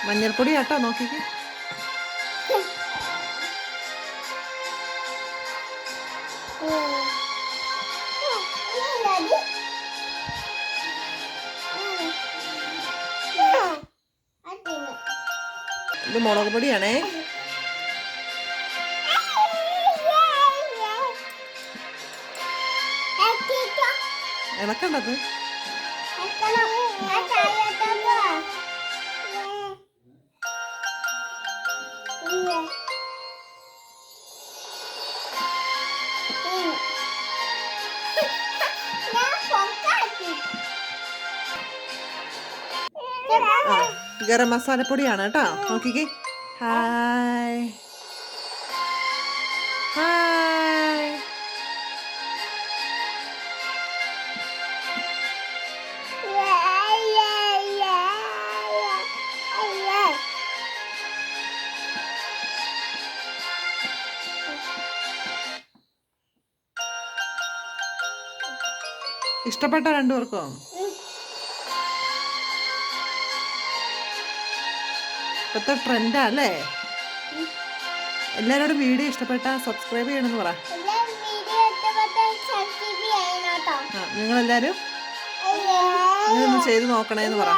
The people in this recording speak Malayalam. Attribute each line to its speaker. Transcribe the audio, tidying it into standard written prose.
Speaker 1: മഞ്ഞൾപ്പൊടി കേട്ടോ നോക്കിക്ക്. ഇത് മുളക് പൊടിയാണേ. ഇളക്കണ്ടത്. ഗരം മസാലപ്പൊടിയാണ് കേട്ടോ നോക്കിക്കേ. Hi hi. ഇഷ്ടപ്പെട്ട രണ്ടുപേർക്കും? ഇപ്പോഴത്തെ ട്രെൻഡാ അല്ലേ? എല്ലാവരോടും വീഡിയോ ഇഷ്ടപ്പെട്ട സബ്സ്ക്രൈബ് ചെയ്യണമെന്ന് പറ. നിങ്ങളെല്ലാവരും ഇതൊന്ന് ചെയ്ത് നോക്കണേന്ന് പറ.